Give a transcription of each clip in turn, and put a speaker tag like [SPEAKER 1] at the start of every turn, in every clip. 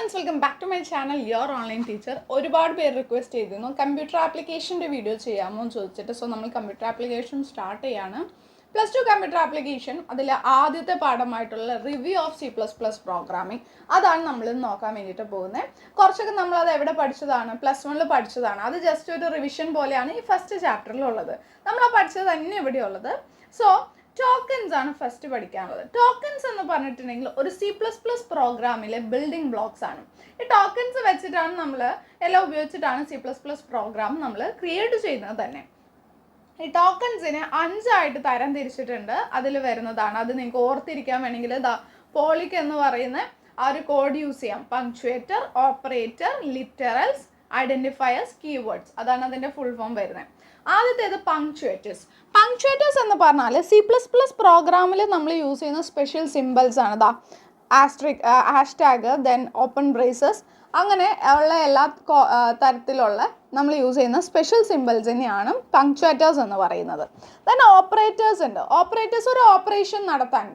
[SPEAKER 1] friends, welcome back to my channel, your online teacher. ഒരുപാട് പേര് request ചെയ്തിരുന്നു computer ആപ്ലിക്കേഷൻ്റെ വീഡിയോ ചെയ്യാമോ എന്ന് ചോദിച്ചിട്ട്. സോ നമ്മൾ കമ്പ്യൂട്ടർ ആപ്ലിക്കേഷൻ സ്റ്റാർട്ട് ചെയ്യാണ്. +2 കമ്പ്യൂട്ടർ ആപ്ലിക്കേഷൻ അതിൽ ആദ്യത്തെ പാഠമായിട്ടുള്ള റിവ്യൂ ഓഫ് C++ പ്രോഗ്രാമിംഗ് അതാണ് നമ്മൾ നോക്കാൻ വേണ്ടിയിട്ട് പോകുന്നത്. കുറച്ചൊക്കെ നമ്മളത് എവിടെ പഠിച്ചതാണ്, +1 പഠിച്ചതാണ്. അത് ജസ്റ്റ് ഒരു റിവിഷൻ പോലെയാണ് ഈ ഫസ്റ്റ് ചാപ്റ്ററിലുള്ളത്. നമ്മൾ ആ പഠിച്ചത് തന്നെ ഇവിടെയുള്ളത്. സോ ടോക്കൻസ് ആണ് ഫസ്റ്റ് പഠിക്കാനുള്ളത്. ടോക്കൻസ് എന്ന് പറഞ്ഞിട്ടുണ്ടെങ്കിൽ ഒരു C++ പ്രോഗ്രാമിലെ ബിൽഡിംഗ് ബ്ലോക്സ് ആണ്. ഈ ടോക്കൻസ് വെച്ചിട്ടാണ് നമ്മൾ എല്ലാം ഉപയോഗിച്ചിട്ടാണ് C++ പ്രോഗ്രാം നമ്മൾ ക്രിയേറ്റ് ചെയ്യുന്നത് തന്നെ. ഈ ടോക്കൺസിനെ 5 തരം തിരിച്ചിട്ടുണ്ട്. അതിൽ വരുന്നതാണ്, അത് നിങ്ങൾക്ക് ഓർത്തിരിക്കാൻ വേണമെങ്കിൽ പോളിക് എന്ന് പറയുന്ന ആ ഒരു കോഡ് യൂസ് ചെയ്യാം. പങ്ക്ച്വേറ്റർ, ഓപ്പറേറ്റർ, ലിറ്ററൽസ്, ഐഡന്റിഫയേഴ്സ്, കീവേഡ്സ്, അതാണ് അതിൻ്റെ ഫുൾ ഫോം വരുന്നത്. ആദ്യത്തേത് പങ്ക്ച്വേറ്റേഴ്സ്. പങ്ക്ച്വേറ്റേഴ്സ് എന്ന് പറഞ്ഞാൽ C++ പ്രോഗ്രാമിൽ നമ്മൾ യൂസ് ചെയ്യുന്ന സ്പെഷ്യൽ സിമ്പിൾസ് ആണ്. Asterisk, hashtag, then open braces, അങ്ങനെ ഉള്ള എല്ലാ തരത്തിലുള്ള നമ്മൾ യൂസ് ചെയ്യുന്ന സ്പെഷ്യൽ സിമ്പിൾസ് തന്നെയാണ് പങ്ക്ച്വേറ്റേഴ്സ് എന്ന് പറയുന്നത്. ദെൻ ഓപ്പറേറ്റേഴ്സ് ഉണ്ട്. ഓപ്പറേറ്റേഴ്സ് ഒരു ഓപ്പറേഷൻ നടത്താൻ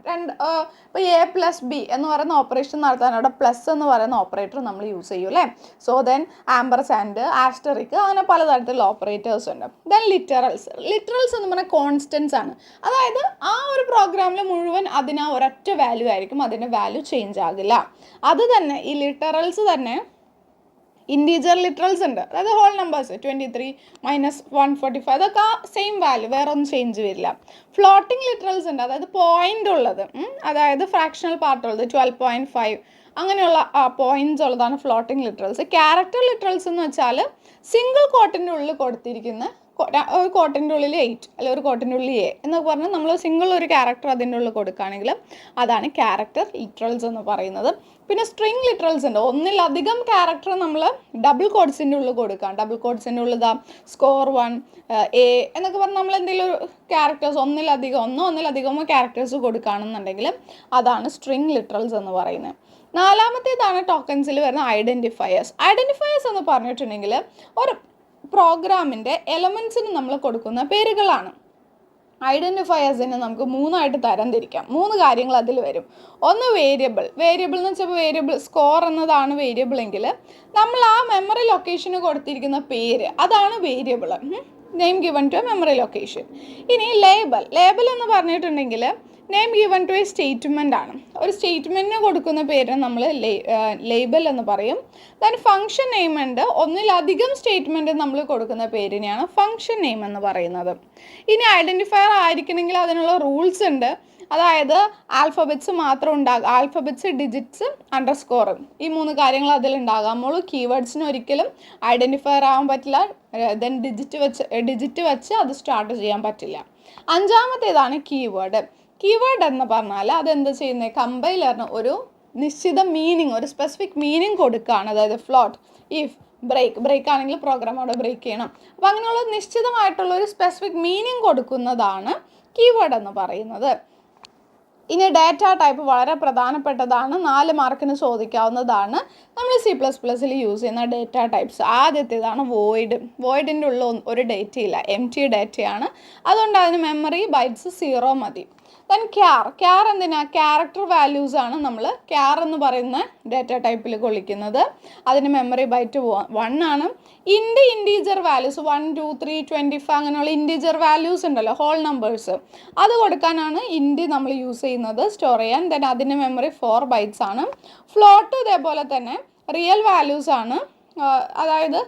[SPEAKER 1] ഇപ്പോൾ A+B എന്ന് പറയുന്ന ഓപ്പറേഷൻ നടത്താൻ അവിടെ പ്ലസ് എന്ന് പറയുന്ന ഓപ്പറേറ്റർ നമ്മൾ യൂസ് ചെയ്യും അല്ലേ. സോ ദെൻ ആംബർസാൻഡ്, ആസ്റ്ററിക്, അങ്ങനെ പലതരത്തിലുള്ള ഓപ്പറേറ്റേഴ്സ് ഉണ്ട്. Then literals. ലിറ്ററൽസ് എന്ന് പറഞ്ഞാൽ കോൺസ്റ്റൻസ് ആണ്. അതായത് ആ ഒരു പ്രോഗ്രാമിൽ മുഴുവൻ അതിന് ഒരൊറ്റ വാല്യൂ ആയിരിക്കും, അതിൻ്റെ വാല്യൂ ചേഞ്ച് ആകില്ല. അത് തന്നെ ഈ ലിറ്ററൽസ് തന്നെ ഇൻറ്റീജർ ലിറ്ററൽസ് ഉണ്ട്, അതായത് ഹോൾ നമ്പേഴ്സ് 23 - 145, അതൊക്കെ ആ സെയിം വാല്യൂ, വേറെ ഒന്നും ചേഞ്ച് വരില്ല. ഫ്ലോട്ടിംഗ് ലിറ്ററൽസ് ഉണ്ട്, അതായത് പോയിന്റ് ഉള്ളത്, അതായത് ഫ്രാക്ഷണൽ പാർട്ടുള്ളത് 12.5 അങ്ങനെയുള്ള പോയിന്റ്സ് ഉള്ളതാണ് ഫ്ലോട്ടിംഗ് ലിറ്ററൽസ്. ക്യാരക്ടർ ലിറ്ററൽസ് എന്ന് വെച്ചാൽ സിംഗിൾ കോട്ടിൻ്റെ ഉള്ളിൽ കൊടുത്തിരിക്കുന്ന ഒരു കോട്ടിൻ്റെ ഉള്ളിൽ 8 അല്ലെങ്കിൽ ഒരു കോട്ടിൻ്റെ ഉള്ളിൽ A എന്നൊക്കെ പറഞ്ഞാൽ നമ്മൾ സിംഗിൾ ഒരു ക്യാരക്ടർ അതിൻ്റെ ഉള്ളിൽ കൊടുക്കുകയാണെങ്കിൽ അതാണ് ക്യാരക്ടർ ലിറ്ററൽസ് എന്ന് പറയുന്നത്. പിന്നെ സ്ട്രിങ് ലിറ്ററൽസ് ഉണ്ട്. ഒന്നിലധികം ക്യാരക്ടർ നമ്മൾ ഡബിൾ കോഡ്സിൻ്റെ ഉള്ളിൽ കൊടുക്കാം. ഡബിൾ കോഡ്സിൻ്റെ ഉള്ളിൽ സ്കോർ 1 A എന്നൊക്കെ പറഞ്ഞാൽ നമ്മൾ എന്തെങ്കിലും ഒരു ക്യാരക്ടേഴ്സ് ഒന്നിലധികമോ ക്യാരക്ടേഴ്സ് കൊടുക്കുകയാണെന്നുണ്ടെങ്കിൽ അതാണ് സ്ട്രിങ് ലിറ്ററൽസ് എന്ന് പറയുന്നത്. നാലാമത്തേതാണ് ടോക്കൺസിൽ വരുന്ന ഐഡന്റിഫയേഴ്സ്. ഐഡന്റിഫയേഴ്സ് എന്ന് പറഞ്ഞിട്ടുണ്ടെങ്കിൽ ഒരു പ്രോഗ്രാമിൻ്റെ എലമെൻസിന് നമ്മൾ കൊടുക്കുന്ന പേരുകളാണ്. ഐഡന്റിഫയേഴ്സിനെ നമുക്ക് 3 തരം തിരിക്കാം. 3 കാര്യങ്ങൾ അതിൽ വരും. ഒന്ന് വേരിയബിൾ. വേരിയബിൾ എന്ന് വെച്ചാൽ വേരിയബിൾ സ്കോർ എന്നതാണ് വേരിയബിൾ എങ്കിൽ നമ്മൾ ആ മെമ്മറി ലൊക്കേഷന് കൊടുത്തിരിക്കുന്ന പേര് അതാണ് variable, name given to a memory location. ഇനി ലേബൽ. ലേബൽ എന്ന് പറഞ്ഞിട്ടുണ്ടെങ്കിൽ name given to a statement ആണ്. ഒരു സ്റ്റേറ്റ്മെൻറ്റിന് കൊടുക്കുന്ന പേര് നമ്മൾ ലേബൽ എന്ന് പറയും. ദെൻ ഫംഗ്ഷൻ നെയിം ഉണ്ട്. ഒന്നിലധികം സ്റ്റേറ്റ്മെൻറ്റ് നമ്മൾ കൊടുക്കുന്ന പേരിനെയാണ് ഫംഗ്ഷൻ നെയിം എന്ന് പറയുന്നത്. ഇനി ഐഡൻറ്റിഫയർ ആയിരിക്കണമെങ്കിൽ അതിനുള്ള റൂൾസ് ഉണ്ട്. അതായത് ആൽഫബറ്റ്സ് മാത്രം ഉണ്ടാകും, ആൽഫബറ്റ്സ്, ഡിജിറ്റ്സ്, അണ്ടർസ്കോർ, ഈ 3 കാര്യങ്ങൾ അതിലുണ്ടാകാമുള്ളൂ. കീവേഡ്സിന് ഒരിക്കലും ഐഡൻറ്റിഫയർ ആവാൻ പറ്റില്ല. ദെൻ ഡിജിറ്റ് വെച്ച് അത് സ്റ്റാർട്ട് ചെയ്യാൻ പറ്റില്ല. 5-മത്തേതാണ് കീവേഡ്. കീവേഡ് എന്ന് പറഞ്ഞാൽ അതെന്ത് ചെയ്യുന്നത്, കമ്പൈലറിന് ഒരു നിശ്ചിത മീനിങ്, ഒരു സ്പെസിഫിക് മീനിങ് കൊടുക്കുകയാണ്. അതായത് ഫ്ലോട്ട്, ഇഫ്, ബ്രേക്ക് ആണെങ്കിൽ പ്രോഗ്രാം അവിടെ ബ്രേക്ക് ചെയ്യണം. അപ്പോൾ അങ്ങനെയുള്ള നിശ്ചിതമായിട്ടുള്ള ഒരു സ്പെസിഫിക് മീനിങ് കൊടുക്കുന്നതാണ് കീവേഡ് എന്ന് പറയുന്നത്. ഇനി ഡാറ്റ ടൈപ്പ് വളരെ പ്രധാനപ്പെട്ടതാണ്, 4 മാർക്കിന് ചോദിക്കാവുന്നതാണ്. നമ്മൾ C++ൽ യൂസ് ചെയ്യുന്ന ഡാറ്റ ടൈപ്സ് ആദ്യത്തേതാണ് വോയിഡ്. വോയിഡിൻ്റെ ഉള്ളിൽ ഒരു ഡേറ്റയില്ല, എംപ്റ്റി ഡാറ്റയാണ്. അതുകൊണ്ട് അതിന് മെമ്മറി ബൈറ്റ്സ് 0 മതി. ദെൻ ക്യാർ എന്തിനാ, ക്യാരക്ടർ വാല്യൂസ് ആണ് നമ്മൾ ക്യാർ എന്ന് പറയുന്ന ഡാറ്റ ടൈപ്പിൽ കൊള്ളിക്കുന്നത്. അതിന് മെമ്മറി ബൈറ്റ് 1 ആണ്. ഇൻറ്റീജർ വാല്യൂസ് 1, 2, 3, 25 അങ്ങനെയുള്ള ഇൻറ്റീജർ വാല്യൂസ് ഉണ്ടല്ലോ, ഹോൾ നമ്പേഴ്സ്, അത് കൊടുക്കാനാണ് ഇൻറ്റ് നമ്മൾ യൂസ് ചെയ്യുന്നത്, സ്റ്റോർ ചെയ്യാൻ. ദെൻ അതിൻ്റെ മെമ്മറി 4 ബൈറ്റ്സ് ആണ്. ഫ്ലോട്ട് ഇതേപോലെ തന്നെ റിയൽ വാല്യൂസ് ആണ്, അതായത്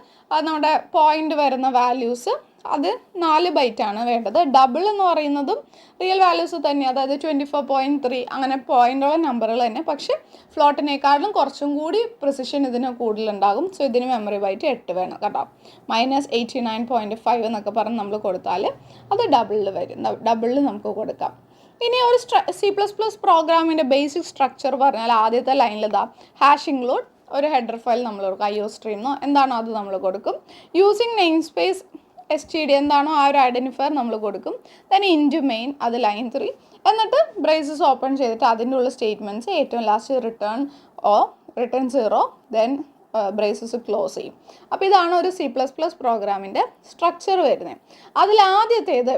[SPEAKER 1] നമ്മുടെ പോയിന്റ് വരുന്ന വാല്യൂസ്, അത് 4 ബൈറ്റാണ് വേണ്ടത്. ഡബിൾ എന്ന് പറയുന്നതും റിയൽ വാല്യൂസ് തന്നെ, അതായത് 24.3 അങ്ങനെ പോയിൻ്റുള്ള നമ്പറുകൾ തന്നെ, പക്ഷേ ഫ്ലോട്ടിനേക്കാളും കുറച്ചും കൂടി പ്രിസിഷൻ ഇതിന് കൂടുതലുണ്ടാകും. സോ ഇതിന് മെമ്മറി ബൈറ്റ് 8 വേണം കേട്ടോ. -89.5 എന്നൊക്കെ പറഞ്ഞ് നമ്മൾ കൊടുത്താൽ അത് ഡബിളിൽ വരും, ഡബിളിൽ നമുക്ക് കൊടുക്കാം. ഇനി ഒരു C++ പ്രോഗ്രാമിൻ്റെ ബേസിക് സ്ട്രക്ചർ പറഞ്ഞാൽ ആദ്യത്തെ ലൈനിൽ ഹാഷ് ഇൻക്ലൂഡ്, ഒരു ഹെഡർ ഫയൽ നമ്മൾ കൊടുക്കും, IO സ്ട്രീമോ എന്താണോ അത് നമ്മൾ കൊടുക്കും. യൂസിങ് നെയിം സ്പേസ് STD എന്താണോ ആ ഒരു ഐഡൻറ്റിഫയർ നമ്മൾ കൊടുക്കും. ദെൻ ഇൻറ്റു മെയിൻ, അത് ലൈൻ 3. എന്നിട്ട് ബ്രേസസ് ഓപ്പൺ ചെയ്തിട്ട് അതിൻ്റെ ഉള്ള സ്റ്റേറ്റ്മെൻറ്റ്സ് ഏറ്റവും last return 0, then braces close ചെയ്യും. അപ്പോൾ ഇതാണ് ഒരു C++ പ്രോഗ്രാമിൻ്റെ സ്ട്രക്ചർ വരുന്നത്. അതിലാദ്യത്തേത്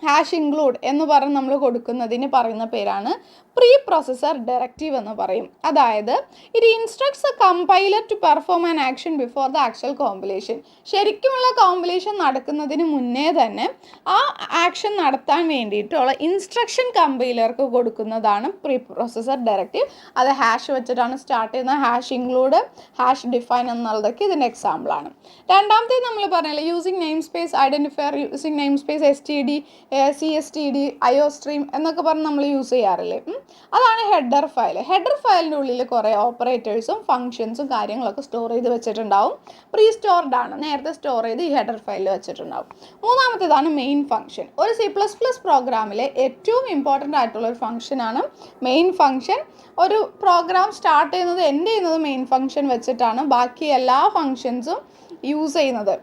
[SPEAKER 1] ഹാഷ് ഇൻക്ലൂഡ് എന്ന് പറഞ്ഞ് നമ്മൾ കൊടുക്കുന്നതിന് പറയുന്ന പേരാണ് പ്രീ പ്രോസസർ ഡയറക്റ്റീവ് എന്ന് പറയും. അതായത് it instructs a compiler to perform an action before the actual compilation. ശരിക്കുമുള്ള കോമ്പിലേഷൻ നടക്കുന്നതിന് മുന്നേ തന്നെ ആ ആക്ഷൻ നടത്താൻ വേണ്ടിയിട്ടുള്ള ഇൻസ്ട്രക്ഷൻ കമ്പൈലർക്ക് കൊടുക്കുന്നതാണ് പ്രീ പ്രോസസർ ഡയറക്റ്റീവ്. അത് ഹാഷ് വെച്ചിട്ടാണ് സ്റ്റാർട്ട് ചെയ്യുന്നത്. ഹാഷ് ഇൻക്ലൂഡ്, ഹാഷ് ഡിഫൈൻ എന്നുള്ളതൊക്കെ ഇതിൻ്റെ എക്സാമ്പിളാണ്. രണ്ടാമത്തേത് നമ്മൾ പറഞ്ഞില്ല, using name space identifier, using name space STD, CSTD, IO stream എന്നൊക്കെ പറഞ്ഞ് നമ്മൾ യൂസ് ചെയ്യാറില്ലേ. അതാണ് ഹെഡർ ഫയൽ. ഹെഡർ ഫയലിൻ്റെ ഉള്ളിൽ കുറേ ഓപ്പറേറ്റേഴ്സും ഫങ്ഷൻസും കാര്യങ്ങളൊക്കെ സ്റ്റോർ ചെയ്ത് വെച്ചിട്ടുണ്ടാവും. പ്രീ സ്റ്റോർഡ് ആണ്, നേരത്തെ സ്റ്റോർ ചെയ്ത് ഈ ഹെഡർ ഫയലിൽ വെച്ചിട്ടുണ്ടാവും. മൂന്നാമത്തേതാണ് മെയിൻ ഫംഗ്ഷൻ. ഒരു C++ പ്രോഗ്രാമിലെ ഏറ്റവും ഇമ്പോർട്ടൻ്റ് ആയിട്ടുള്ള ഒരു ഫംഗ്ഷനാണ് മെയിൻ ഫംഗ്ഷൻ. ഒരു പ്രോഗ്രാം സ്റ്റാർട്ട് ചെയ്യുന്നത് എൻഡ് ചെയ്യുന്നത് മെയിൻ ഫംഗ്ഷൻ വെച്ചിട്ടാണ്. ബാക്കി എല്ലാ ഫങ്ഷൻസും യൂസ് ചെയ്യുന്നത്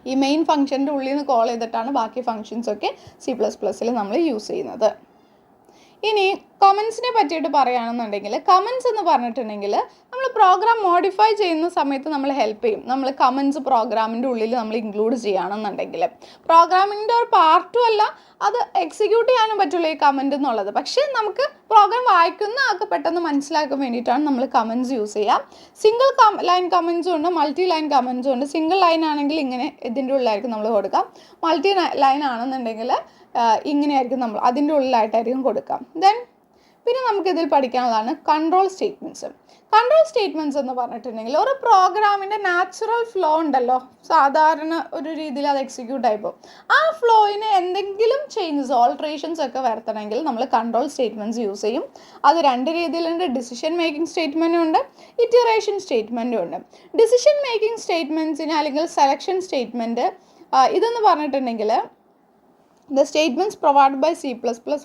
[SPEAKER 1] ഈ മെയിൻ ഫംഗ്ഷൻ്റെ ഉള്ളിൽ നിന്ന് കോൾ ചെയ്തിട്ടാണ് ബാക്കി ഫങ്ഷൻസൊക്കെ C++ൽ നമ്മൾ യൂസ് ചെയ്യുന്നത്. ഇനി കമൻസിനെ പറ്റിയിട്ട് പറയുകയാണെന്നുണ്ടെങ്കിൽ, കമൻസ് എന്ന് പറഞ്ഞിട്ടുണ്ടെങ്കിൽ നമ്മൾ പ്രോഗ്രാം മോഡിഫൈ ചെയ്യുന്ന സമയത്ത് നമ്മൾ ഹെൽപ്പ് ചെയ്യും. നമ്മൾ കമൻസ് പ്രോഗ്രാമിൻ്റെ ഉള്ളിൽ നമ്മൾ ഇൻക്ലൂഡ് ചെയ്യുകയാണെന്നുണ്ടെങ്കിൽ പ്രോഗ്രാമിൻ്റെ ഒരു പാർട്ടും അല്ല, അത് എക്സിക്യൂട്ട് ചെയ്യാനും പറ്റുള്ളൂ ഈ കമൻറ്റ് എന്നുള്ളത്. പക്ഷേ നമുക്ക് പ്രോഗ്രാം വായിക്കുന്ന ആൾക്ക് പെട്ടെന്ന് മനസ്സിലാക്കാൻ വേണ്ടിയിട്ടാണ് നമ്മൾ കമൻസ് യൂസ് ചെയ്യുക. സിംഗിൾ ലൈൻ കമൻസും ഉണ്ട്, മൾട്ടി ലൈൻ കമൻസും ഉണ്ട്. സിംഗിൾ ലൈൻ ആണെങ്കിൽ ഇങ്ങനെ ഇതിൻ്റെ ഉള്ളിലായിരിക്കും നമ്മൾ കൊടുക്കാം. മൾട്ടി ലൈൻ ആണെന്നുണ്ടെങ്കിൽ ഇങ്ങനെയായിരിക്കും നമ്മൾ അതിൻ്റെ ഉള്ളിലായിട്ടായിരിക്കും കൊടുക്കാം. പിന്നെ നമുക്കിതിൽ പഠിക്കാനുള്ളതാണ് കൺട്രോൾ സ്റ്റേറ്റ്മെൻറ്റ്സ്. കൺട്രോൾ സ്റ്റേറ്റ്മെൻറ്റ്സ് എന്ന് പറഞ്ഞിട്ടുണ്ടെങ്കിൽ ഒരു പ്രോഗ്രാമിൻ്റെ നാച്ചുറൽ ഫ്ലോ ഉണ്ടല്ലോ, സാധാരണ ഒരു രീതിയിൽ അത് എക്സിക്യൂട്ട് ആയിപ്പോൾ ആ ഫ്ലോയിന് എന്തെങ്കിലും ചേഞ്ചസ്, ഓൾട്രേഷൻസ് ഒക്കെ വരുത്തണമെങ്കിൽ നമ്മൾ കൺട്രോൾ സ്റ്റേറ്റ്മെൻറ്റ്സ് യൂസ് ചെയ്യും. അത് രണ്ട് രീതിയിലുണ്ട്. ഡിസിഷൻ മേക്കിംഗ് സ്റ്റേറ്റ്മെൻറ്റും ഉണ്ട്, ഇറ്ററേഷൻ സ്റ്റേറ്റ്മെൻറ്റും ഉണ്ട്. ഡിസിഷൻ മേക്കിംഗ് സ്റ്റേറ്റ്മെൻറ്റ്സിന് അല്ലെങ്കിൽ സെലക്ഷൻ സ്റ്റേറ്റ്മെൻറ്റ് ഇതെന്ന് പറഞ്ഞിട്ടുണ്ടെങ്കിൽ the statements provided by C++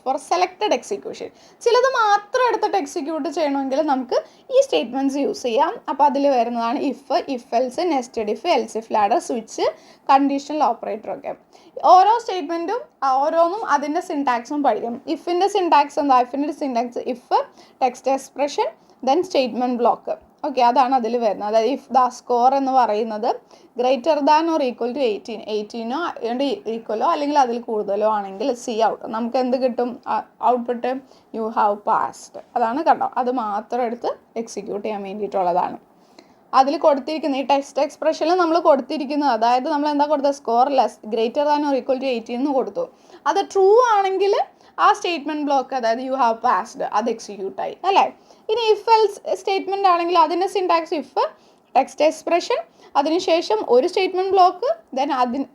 [SPEAKER 1] for selected execution. ചിലത് മാത്രം എടുത്തിട്ട് എക്സിക്യൂട്ട് ചെയ്യണമെങ്കിൽ നമുക്ക് ഈ സ്റ്റേറ്റ്മെൻറ്റ്സ് യൂസ് ചെയ്യാം. അപ്പോൾ അതിൽ വരുന്നതാണ് if, if else, nested if, else if ladder, switch, conditional operator ഒക്കെ. ഓരോ സ്റ്റേറ്റ്മെൻറ്റും ഓരോന്നും അതിൻ്റെ സിൻടാക്സും പഠിക്കും. ഇഫിൻ്റെ സിൻടാക്സ് എന്താ? ഇഫിൻ്റെ syntax if, text expression, then statement block. Okay, അതാണ് അതിൽ വരുന്നത്. അതായത് ഇഫ് ദ സ്കോർ എന്ന് പറയുന്നത് greater than or equal to 18 ഈക്വലോ അല്ലെങ്കിൽ അതിൽ കൂടുതലോ ആണെങ്കിൽ സി ഔട്ട്. നമുക്ക് എന്ത് കിട്ടും? Output you have passed. അതാണ് കണ്ടോ, അത് മാത്രം എടുത്ത് എക്സിക്യൂട്ട് ചെയ്യാൻ വേണ്ടിയിട്ടുള്ളതാണ്. അതിൽ കൊടുത്തിരിക്കുന്നത് ഈ ടെക്സ്റ്റ് എക്സ്പ്രഷനിൽ നമ്മൾ കൊടുത്തിരിക്കുന്നത്, അതായത് നമ്മൾ എന്താ കൊടുത്തത്? Score less greater than or equal to 18 എന്ന് കൊടുത്തു. അത് ട്രൂ ആണെങ്കിൽ ആ സ്റ്റേറ്റ്മെൻറ്റ് ബ്ലോക്ക്, അതായത് യു ഹാവ് പാസ്ഡ്, അത് എക്സിക്യൂട്ടായി അല്ലേ. ഇനി ഇഫ് എൽസ് സ്റ്റേറ്റ്മെൻറ്റ് ആണെങ്കിൽ അതിൻ്റെ സിൻടാക്സ് ഇഫ്, ടെക്സ്റ്റ് എക്സ്പ്രഷൻ, അതിനുശേഷം ഒരു സ്റ്റേറ്റ്മെൻറ്റ് ബ്ലോക്ക്, ദെൻ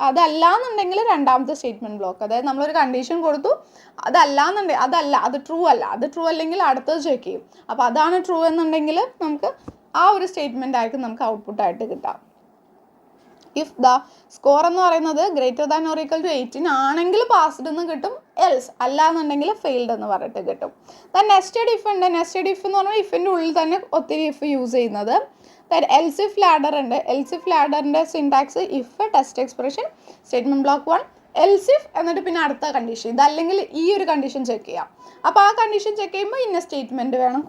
[SPEAKER 1] അതല്ലാന്നുണ്ടെങ്കിൽ രണ്ടാമത്തെ സ്റ്റേറ്റ്മെൻറ്റ് ബ്ലോക്ക്. അതായത് നമ്മളൊരു കണ്ടീഷൻ കൊടുത്തു, അത് ട്രൂ അല്ല, അത് ട്രൂ അല്ലെങ്കിൽ അടുത്തത് ചെക്ക് ചെയ്യും. അപ്പോൾ അതാണ് ട്രൂ എന്നുണ്ടെങ്കിൽ നമുക്ക് ആ ഒരു സ്റ്റേറ്റ്മെൻ്റ് ആയിരിക്കും നമുക്ക് ഔട്ട്പുട്ടായിട്ട് കിട്ടാം. ഇഫ് ദ സ്കോർ എന്ന് പറയുന്നത് greater than or equal to 18 ആണെങ്കിൽ പാസ്ഡ് എന്ന് കിട്ടും, എൽസ് അല്ലാന്നുണ്ടെങ്കിൽ ഫെയിൽഡ് എന്ന് പറഞ്ഞിട്ട് കിട്ടും. ദെൻ നെസ്റ്റഡ് ഇഫ് ഉണ്ട്. നെസ്റ്റഡ് ഇഫ് എന്ന് പറഞ്ഞാൽ ഇഫിൻ്റെ ഉള്ളിൽ തന്നെ ഒത്തിരി ഇഫ് യൂസ് ചെയ്യുന്നത്. ദെൻ എൽസ് ഇഫ് ലാഡർ ഉണ്ട്. എൽസ് ഇഫ് ലാഡറിൻ്റെ syntax if, test expression, statement block 1, else if, എന്നിട്ട് പിന്നെ അടുത്ത കണ്ടീഷൻ. ഇതല്ലെങ്കിൽ ഈ ഒരു കണ്ടീഷൻ ചെക്ക് ചെയ്യാം. അപ്പോൾ ആ കണ്ടീഷൻ ചെക്ക് ചെയ്യുമ്പോൾ ഇന്ന സ്റ്റേറ്റ്മെൻറ്റ് വേണം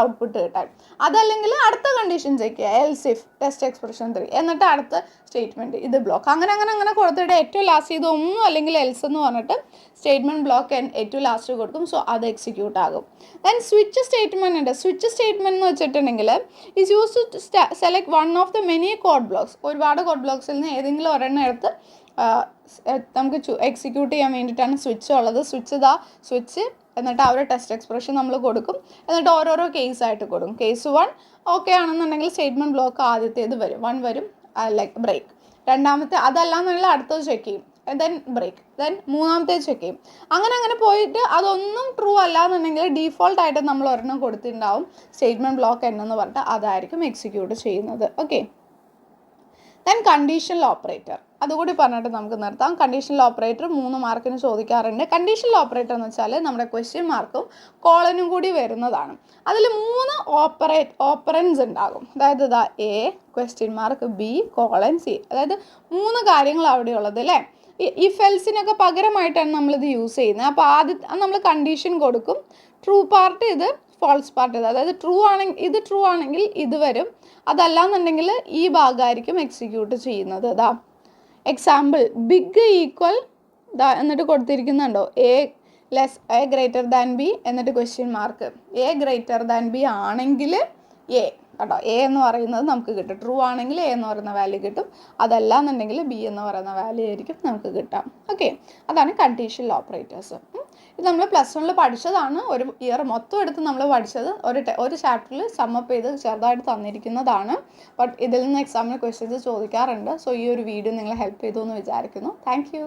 [SPEAKER 1] ഔട്ട്പുട്ട് കിട്ടാൻ. അതല്ലെങ്കിൽ അടുത്ത കണ്ടീഷൻ ചെക്ക് ചെയ്യുക, എൽസ് ഇഫ്, ടെസ്റ്റ് എക്സ്പ്രഷൻ 3, എന്നിട്ട് അടുത്ത സ്റ്റേറ്റ്മെൻറ്റ്, ഇത് ബ്ലോക്ക്. അങ്ങനെ കൊടുത്തിട്ട് ഏറ്റവും ലാസ്റ്റ് ഇതൊന്നും അല്ലെങ്കിൽ എൽസ് എന്ന് പറഞ്ഞിട്ട് സ്റ്റേറ്റ്മെൻറ്റ് ബ്ലോക്ക് ഏറ്റവും ലാസ്റ്റ് കൊടുക്കും. സോ അത് എക്സിക്യൂട്ട് ആകും. ദെൻ സ്വിച്ച് സ്റ്റേറ്റ്മെൻറ്റ് ഉണ്ട്. സ്വിച്ച് സ്റ്റേറ്റ്മെൻറ്റ് എന്ന് വെച്ചിട്ടുണ്ടെങ്കിൽ is use to select one of the many code blocks. ഒരുപാട് കോഡ് ബ്ലോക്സിൽ നിന്ന് ഏതെങ്കിലും ഒരെണ്ണം എടുത്ത് നമുക്ക് എക്സിക്യൂട്ട് ചെയ്യാൻ വേണ്ടിയിട്ടാണ് സ്വിച്ച് ഉള്ളത്. സ്വിച്ച് എന്നിട്ട് ആ ഒരു ടെസ്റ്റ് എക്സ്പ്രഷൻ നമ്മൾ കൊടുക്കും. എന്നിട്ട് ഓരോരോ കേസായിട്ട് കൊടുക്കും. കേസ് 1 ഓക്കെ ആണെന്നുണ്ടെങ്കിൽ സ്റ്റേറ്റ്മെൻറ്റ് ബ്ലോക്ക് ആദ്യത്തേത് വരും, 1 വരും, ലൈക്ക് ബ്രേക്ക്. രണ്ടാമത്തെ അതല്ലാന്നുണ്ടെങ്കിൽ അടുത്തത് ചെക്ക് ചെയ്യും, ദെൻ ബ്രേക്ക്, ദെൻ മൂന്നാമത്തെ ചെക്ക് ചെയ്യും. അങ്ങനെ പോയിട്ട് അതൊന്നും ട്രൂ അല്ലാന്നുണ്ടെങ്കിൽ ഡീഫോൾട്ടായിട്ട് നമ്മൾ ഒരെണ്ണം കൊടുത്തിട്ടുണ്ടാവും സ്റ്റേറ്റ്മെൻറ്റ് ബ്ലോക്ക് എന്നു പറഞ്ഞിട്ട്, അതായിരിക്കും എക്സിക്യൂട്ട് ചെയ്യുന്നത്. ഓക്കെ, ദെൻ കണ്ടീഷണൽ ഓപ്പറേറ്റർ, അതുകൂടി പറഞ്ഞിട്ട് നമുക്ക് നിർത്താം. കണ്ടീഷണൽ ഓപ്പറേറ്റർ 3 മാർക്കിന് ചോദിക്കാറുണ്ട്. കണ്ടീഷണൽ ഓപ്പറേറ്റർ എന്ന് വെച്ചാൽ നമ്മുടെ ക്വസ്റ്റ്യൻ മാർക്കും കോളനും കൂടി വരുന്നതാണ്. അതിൽ 3 ഓപ്പറൻസ് ഉണ്ടാകും. അതായത് ഇതാ A question mark, B colon, C. അതായത് 3 കാര്യങ്ങൾ അവിടെ ഉള്ളത് അല്ലേ. ഇഫ് എൽസിനൊക്കെ പകരമായിട്ടാണ് നമ്മളിത് യൂസ് ചെയ്യുന്നത്. അപ്പോൾ ആദ്യം നമ്മൾ കണ്ടീഷൻ കൊടുക്കും. ട്രൂ പാർട്ട് ഇത്, ഫോൾസ് പാർട്ട് ഇത്. അതായത് ഇത് ട്രൂ ആണെങ്കിൽ ഇത് വരും, അതല്ലാന്നുണ്ടെങ്കിൽ ഈ ഭാഗമായിരിക്കും എക്സിക്യൂട്ട് ചെയ്യുന്നത്. അതാ എക്സാമ്പിൾ, ബിഗ് ഈക്വൽ എന്നിട്ട് കൊടുത്തിരിക്കുന്നുണ്ടോ എ ഗ്രേറ്റർ ദാൻ ബി എന്നിട്ട് question mark. A greater than B ആണെങ്കിൽ എ കേട്ടോ, എ എന്ന് പറയുന്നത് നമുക്ക് കിട്ടും. ട്രൂ ആണെങ്കിൽ എ എന്ന് പറയുന്ന വാല്യൂ കിട്ടും, അതല്ല എന്നുണ്ടെങ്കിൽ ബി എന്ന് പറയുന്ന വാല്യൂ ആയിരിക്കും നമുക്ക് കിട്ടാം. ഓക്കെ, അതാണ് കണ്ടീഷണൽ ഓപ്പറേറ്റേഴ്സ്. ഇത് നമ്മൾ പ്ലസ് വണ്ണിൽ പഠിച്ചതാണ്, ഒരു ഇയർ മൊത്തം എടുത്ത് നമ്മൾ പഠിച്ചത്. ഒരു ചാപ്റ്ററിൽ സമ്മപ്പ് ചെയ്ത് ചെറുതായിട്ട് തന്നിരിക്കുന്നതാണ്. ബട്ട് ഇതിൽ നിന്ന് എക്സാമിന് ക്വസ്റ്റ്യൻസ് ചോദിക്കാറുണ്ട്. സോ ഈ ഒരു വീഡിയോ നിങ്ങളെ ഹെൽപ്പ് ചെയ്തു എന്ന് വിചാരിക്കുന്നു. Thank you.